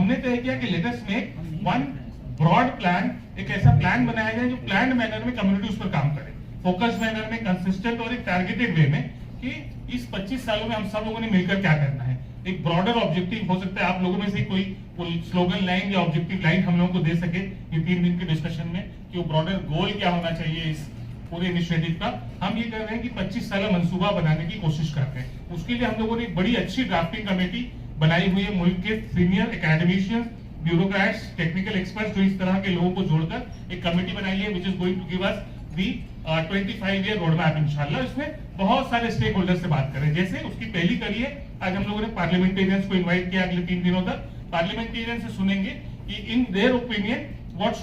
हमने तय किया कि let us make one broad plan, एक ऐसा प्लान बनाया जाए जो प्लान्ड मैनर में कम्युनिटी उस पर काम करे, फोकस मैनर में, कंसिस्टेंट और एक टारगेटेड वे में, कि इस 25 सालों में हम सब लोगों ने मिलकर क्या करना है। एक ब्रॉडर ऑब्जेक्टिव हो सकता है, आप लोगों में से कोई स्लोगन लाइन या ऑब्जेक्टिव लाइन हम लोगों को दे सके ये 3 दिन के डिस्कशन में, कि वो ब्रॉडर गोल क्या होना चाहिए इस पूरे इनिशिएटिव का। हम ये कर रहे हैं कि 25 साल मंसूबा बनाने की कोशिश करते हैं। उसके लिए हम लोगों ने बड़ी अच्छी ड्राफ्टिंग कमेटी बनाई हुई है, मुल्क के senior academicians, bureaucrats, technical experts, जो इस तरह के लोगों को जोड़कर एक कमेटी बनाई है, which is going to give us the 25-year road map इंशाल्लाह। इसमें बहुत सारे स्टेक होल्डर से बात करें, जैसे उसकी पहली कड़ी है, आज हम लोगों ने पार्लियामेंटेरियंस को इन्वाइट किया, अगले 3 दिनों तक पार्लियामेंटेरियंस से सुनेंगे कि in their opinion what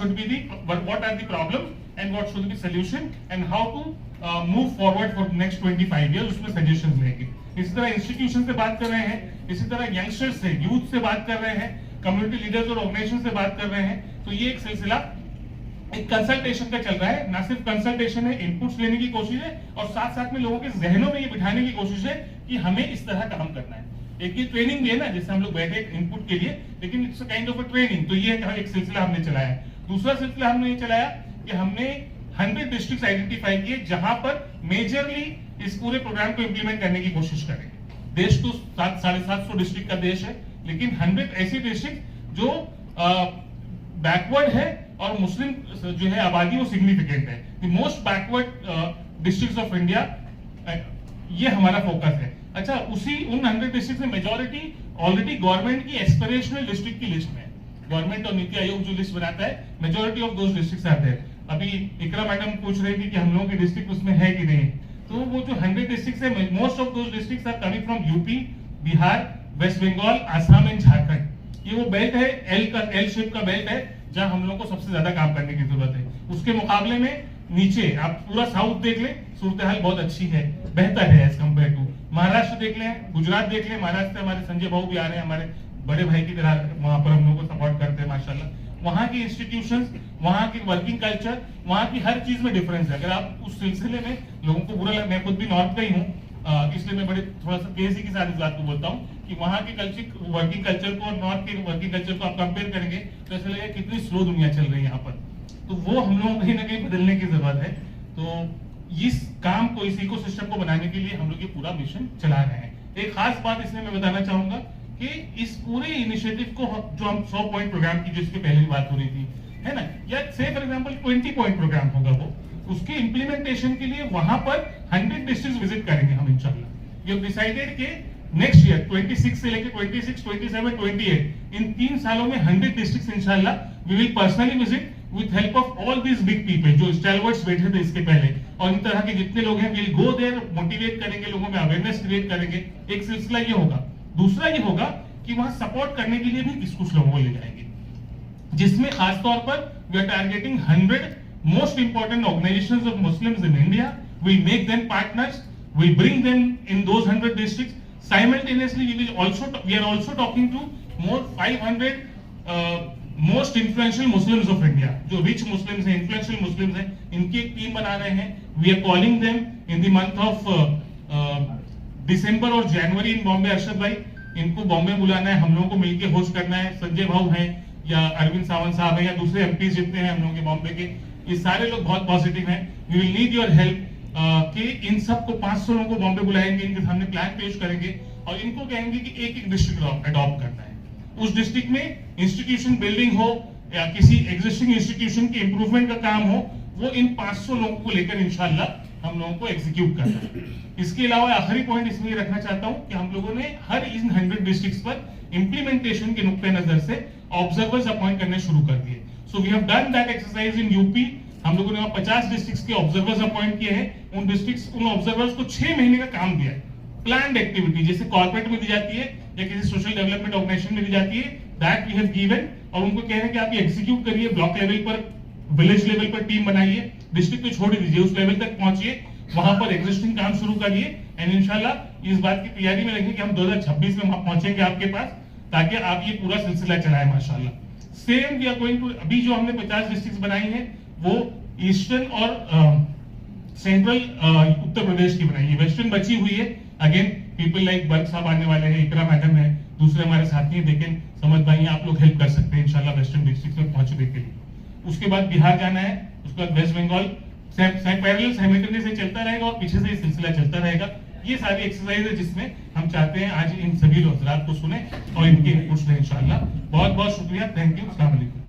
are the problems and what should be solution and how to move forward for the next 25 years, उसमें suggestions लेंगे। इसी तरह इंस्टीट्यूशन से बात कर रहे हैं, इसी तरह यंगस्टर्स से, यूथ से बात कर रहे हैं, कम्युनिटी लीडर्स और ऑर्गेनाइजेशन से बात कर रहे हैं। तो ये एक सिलसिला एक कंसल्टेशन का चल रहा है, ना सिर्फ कंसल्टेशन है, इनपुट्स लेने की कोशिश है, और साथ साथ में लोगों के जहनों में ये बिठाने की कोशिश है कि हमें इस तरह काम करना है। एक ये ट्रेनिंग भी है ना, जैसे हम लोग बैठे इनपुट के लिए, लेकिन it's kind of a training. तो ये एक सिलसिला हमने चलाया है। दूसरा सिलसिला हमने ये चलाया कि हमने 100 डिस्ट्रिक्ट्स आइडेंटिफाई किए जहां पर मेजरली इस पूरे प्रोग्राम को इंप्लीमेंट करने की कोशिश करेंगे। देश तो 750 डिस्ट्रिक्ट का देश है, लेकिन 100 ऐसी डिस्ट्रिक्ट जो बैकवर्ड है और मुस्लिम जो है आबादी वो सिग्निफिकेंट है, the most backward districts of India, ये हमारा फोकस है। अच्छा, उन 100 डिस्ट्रिक्ट में मेजॉरिटी ऑलरेडी गवर्नमेंट की एस्पिरेशनल डिस्ट्रिक्ट की लिस्ट में है। गवर्नमेंट और नीति आयोग जो लिस्ट बनाता है, मेजॉरिटी ऑफ दोस डिस्ट्रिक्ट्स आते हैं। अभी इकरा मैडम पूछ रही थी कि हम लोगों की डिस्ट्रिक्ट उसमें है कि नहीं, तो वो जो 100 डिस्ट्रिक्ट्स है, most of those districts are coming from UP, Bihar, West Bengal, Assam and Jharkhand. ये वो बेल्ट है, एल शेप का बेल्ट है, जहां हम लोग को सबसे ज्यादा काम करने की जरूरत है। उसके मुकाबले में नीचे आप पूरा साउथ देख लें, सूरत हाल बहुत अच्छी है, बेहतर है एज कम्पेयर टू। महाराष्ट्र देख लें, गुजरात देख लें, महाराष्ट्र से हमारे संजय बाबू भी आ रहे हैं, हमारे बड़े भाई की तरह वहां पर हम लोग को सपोर्ट करते हैं माशाल्लाह। वहां की इंस्टीट्यूशंस, वहां की वर्किंग कल्चर, वहां की हर चीज में डिफरेंस है। अगर आप उस सिलसिले में लोगों को बुरा लगे, मैं खुद भी नॉर्थ का ही हूँ, इसलिए मैं बड़े थोड़ा सा तेजी के साथ इस बात को बोलता हूँ कि वहां की वर्किंग कल्चर को और नॉर्थ के वर्किंग कल्चर को आप कंपेयर करेंगे तो ऐसा लगेगा कितनी स्लो दुनिया चल रही है यहाँ पर। तो वो हम लोगों को कहीं ना कहीं बदलने की जरूरत है। तो इस काम को, इस इकोसिस्टम को बनाने के लिए हम लोग ये पूरा मिशन चला रहे हैं। एक खास बात इसमें मैं बताना चाहूंगा कि इस पूरे इनिशिएटिव को जो हम 100 पॉइंट प्रोग्राम की, जिसकी पहले बात हो रही थी, है ना, या से फॉर एग्जांपल 20 पॉइंट प्रोग्राम होगा, वो उसके इंप्लीमेंटेशन के लिए वहां पर 100 डिस्ट्रिक्ट विजिट करेंगे हम इंशाल्लाह। वी हैव डिसाइडेड कि नेक्स्ट ईयर 26 से लेकर 26, 27, 28 इन 3 सालों में 100 डिस्ट्रिक्ट इंशाल्लाह we will personally visit with help of all these big people जो स्टैलवर्ड्स बैठे थे इसके पहले, और इन तरह के जितने लोग हैं, विल गो देयर, मोटिवेट करेंगे, लोगों में अवेयरनेस क्रिएट करेंगे। एक सिलसिला ये होगा। दूसरा ये होगा कि वहां सपोर्ट करने के लिए भी कुछ लोगों को ले जाएंगे, जिसमें खासतौर पर we are targeting 100 most important organisations of Muslims in India. We make them partners, we bring them in those 100 districts. Simultaneously we are also talking to more 500 most influential Muslims of India, जो rich Muslims हैं, influential Muslims हैं, इनकी एक team बना रहे हैं। We are calling them in the month of December और जनवरी इन बॉम्बे। अरशद भाई, इनको बॉम्बे बुलाना है, हम लोगों को मिलकर होस्ट करना है। संजय भाऊ हैं या अरविंद सावंत साहब हैं या दूसरे एमपी जितने हैं हम लोगों के बॉम्बे के, ये सारे लोग बहुत पॉजिटिव हैं। We will need your help कि इन सबको 500 लोगों को बॉम्बे बुलाएंगे, इनके सामने प्लान पेश करेंगे और इनको कहेंगे कि एक डिस्ट्रिक्ट अडॉप्ट करना है। उस डिस्ट्रिक्ट में इंस्टीट्यूशन बिल्डिंग हो या किसी एग्जिस्टिंग इंस्टीट्यूशन के इंप्रूवमेंट का काम हो, वो इन 500 लोगों को लेकर इंशाल्लाह हम लोगों को एग्जीक्यूट करना है। इसके अलावा आखिरी पॉइंट इसमें रखना चाहता हूं कि हम लोगों ने हर इन 100 डिस्ट्रिक्ट्स पर इंप्लीमेंटेशन के नुक्ते नजर से ऑब्जर्वर्स अपॉइंट करने शुरू कर दिए। So we have done that exercise in UP. हम लोगों ने वहां 50 डिस्ट्रिक्ट्स के ऑब्जर्वर्स अपॉइंट किए हैं। उन ऑब्जर्वर्स को 6 महीने का काम दिया है। प्लान्ड एक्टिविटी जैसे कॉर्पोरेट में दी जाती है या किसी सोशल डेवलपमेंट ऑर्गेनाइजेशन में दी जाती है, दैट वी हैव गिवन, और उनको कह रहे हैं कि आप ये एग्जीक्यूट करिए। ब्लॉक लेवल पर, विलेज लेवल पर टीम बनाइए, डिस्ट्रिक्ट को छोड़ दीजिए, उस लेवल तक पहुंचिए, वहां पर एग्जिस्टिंग काम शुरू करिए। एंड इंशाल्लाह इस बात की तैयारी में रहेंगे कि हम 2026 में वहां पहुंचेंगे आपके पास, ताकि आप ये पूरा सिलसिला चलाएं माशाल्लाह। Same we are going to, अभी जो हमने 50 डिस्ट्रिक्ट बनाई है वो ईस्टर्न और सेंट्रल उत्तर प्रदेश की बनाई है। वेस्टर्न बची हुई है, अगेन पीपल लाइक बर्ग साहब आने वाले हैं, इकरा मैडम है, दूसरे हमारे साथी हैं, देखें समझ भाई आप लोग हेल्प कर सकते हैं इंशाल्लाह वेस्टर्न डिस्ट्रिक्ट में पहुंचने के लिए। उसके बाद बिहार जाना है, उसके बाद वेस्ट बंगाल, पैरेलल साइमल्टेनियसली चलता रहेगा और पीछे से ये सिलसिला चलता रहेगा। ये सारी एक्सरसाइज है जिसमें हम चाहते हैं आज इन सभी हजरात को सुने और इनके इनपुट्स लें इंशाल्लाह। बहुत बहुत शुक्रिया, थैंक यू, अस्सलाम वालेकुम।